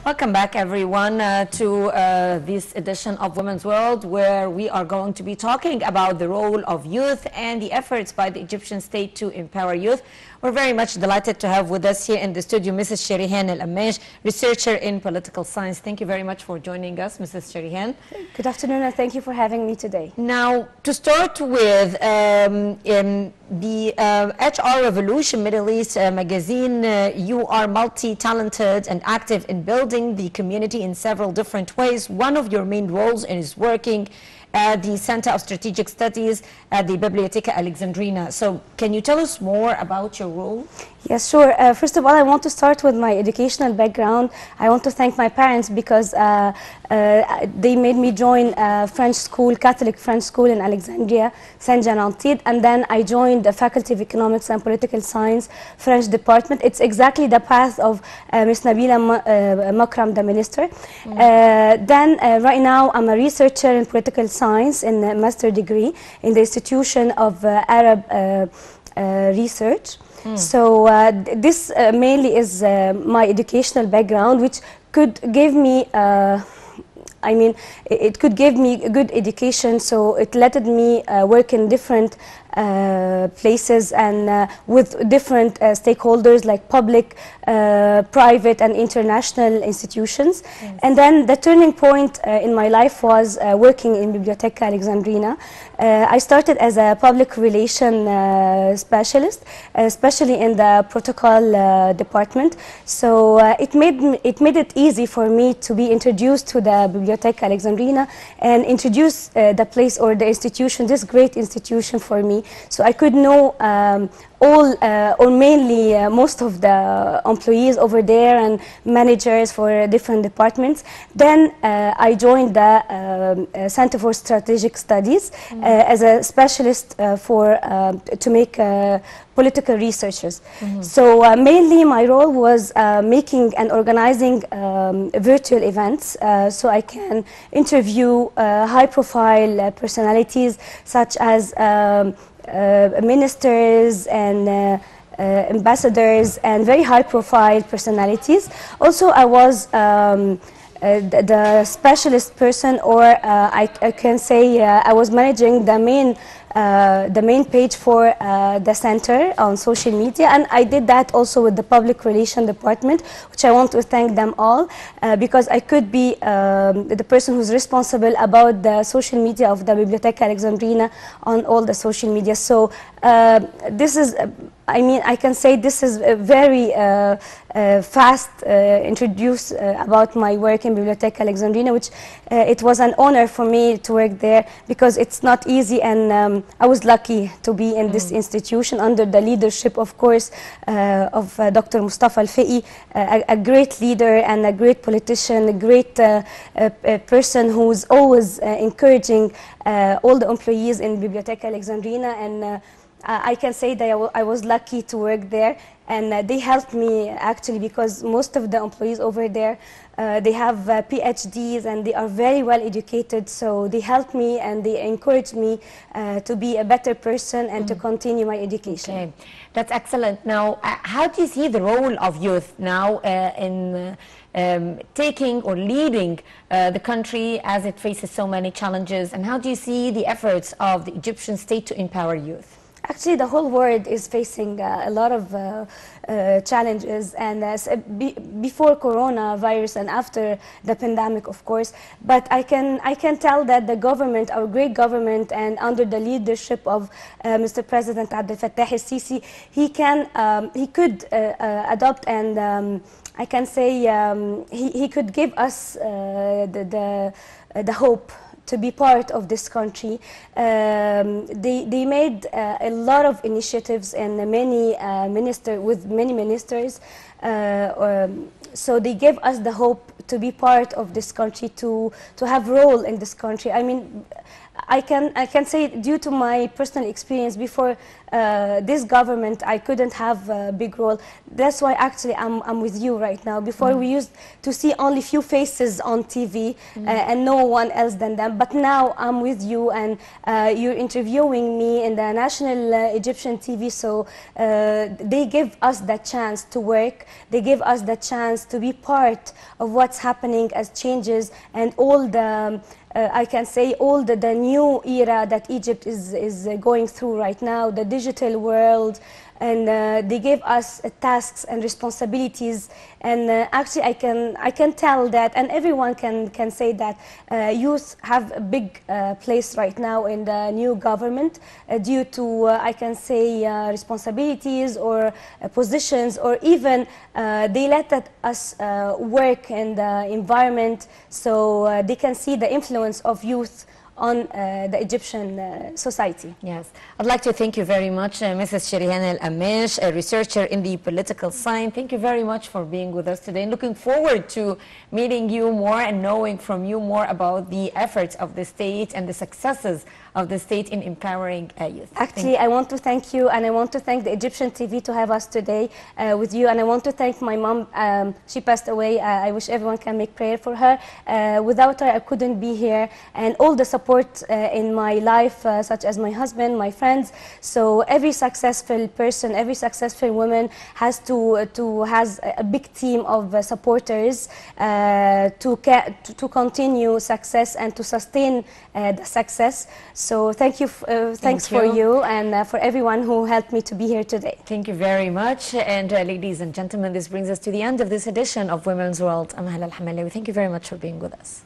Welcome back, everyone, to this edition of Women's World, where we are going to be talking about the role of youth and the efforts by the Egyptian state to empower youth. We're very much delighted to have with us here in the studio Mrs. Sherihan Al-Ammaj, researcher in political science. Thank you very much for joining us, Mrs. Sherihan. Good afternoon, and thank you for having me today. Now, to start with, in the HR Revolution Middle East magazine, you are multi-talented and active in building the community in several different ways. One of your main roles is working at the Center of Strategic Studies at the Biblioteca Alexandrina. So can you tell us more about your role? Yes, sure. First of all, I want to start with my educational background. I want to thank my parents because they made me join French school, Catholic French school in Alexandria, Saint-Jean-Antide, and then I joined the Faculty of Economics and Political Science, French department. It's exactly the path of Ms. Nabila Makram, the minister. Right now, I'm a researcher in political science in a master degree in the Institution of Arab Research. So this mainly is my educational background, which could give me, it could give me a good education, so it let me work in different places and with different stakeholders like public, private and international institutions. Yes. And then the turning point in my life was working in Biblioteca Alexandrina. I started as a public relation specialist, especially in the protocol department. So it made it easy for me to be introduced to the Biblioteca Alexandrina and introduce the place or the institution, this great institution for me. So I could know all or mainly most of the employees over there and managers for different departments. Then I joined the Center for Strategic Studies as a specialist to make political researchers. So mainly my role was making and organizing virtual events so I can interview high-profile personalities such as ministers and ambassadors and very high-profile personalities. Also, I was the specialist person, or I can say I was managing the main page for the center on social media, and I did that also with the public relation department, which I want to thank them all because I could be the person who's responsible about the social media of the Biblioteca Alexandrina on all the social media. So this is, I can say this is a very fast introduce about my work in Biblioteca Alexandrina, which it was an honor for me to work there because it's not easy, and I was lucky to be in this institution under the leadership, of course, of Dr. Mustafa Al-Fiqi, a great leader and a great politician, a great person who's always encouraging all the employees in Biblioteca Alexandrina, and I can say that I was lucky to work there, and they helped me actually because most of the employees over there they have PhDs and they are very well educated, so they helped me and they encouraged me to be a better person and to continue my education. Okay, that's excellent. Now, how do you see the role of youth now in taking or leading the country as it faces so many challenges, and how do you see the efforts of the Egyptian state to empower youth? Actually, the whole world is facing a lot of challenges, and before coronavirus and after the pandemic, of course. But I can tell that the government, our great government, and under the leadership of Mr. President Abdel Fattah el-Sisi, he could adopt and I can say he could give us the hope to be part of this country. They made a lot of initiatives and many ministers, so they gave us the hope to be part of this country, to have role in this country. I mean, I can say due to my personal experience before this government, I couldn't have a big role. That's why actually I'm with you right now. Before we used to see only few faces on TV and no one else than them. But now I'm with you, and you're interviewing me in the national Egyptian TV. So they give us that chance to work. They give us the chance to be part of what's happening as changes and all the I can say all the new era that Egypt is going through right now, the digital world, and they gave us tasks and responsibilities. And actually, I can tell that, and everyone can say that youth have a big place right now in the new government due to I can say responsibilities or positions, or even they let us work in the environment, so they can see the influence of youth on the Egyptian society. Yes, I'd like to thank you very much, Mrs. Sherihan El-Amesh, a researcher in the political science. Thank you very much for being with us today, and looking forward to meeting you more and knowing from you more about the efforts of the state and the successes of the state in empowering youth. Actually, I want to thank you, and I want to thank the Egyptian TV to have us today with you, and I want to thank my mom. She passed away. I wish everyone can make prayer for her. Without her, I couldn't be here, and all the support in my life, such as my husband, my friends. So every successful person, every successful woman has has a big team of supporters to continue success and to sustain the success. So thank you, thanks for you and for everyone who helped me to be here today. Thank you very much. And ladies and gentlemen, this brings us to the end of this edition of Women's World. I'm Hala Al-Hamalawi. Thank you very much for being with us.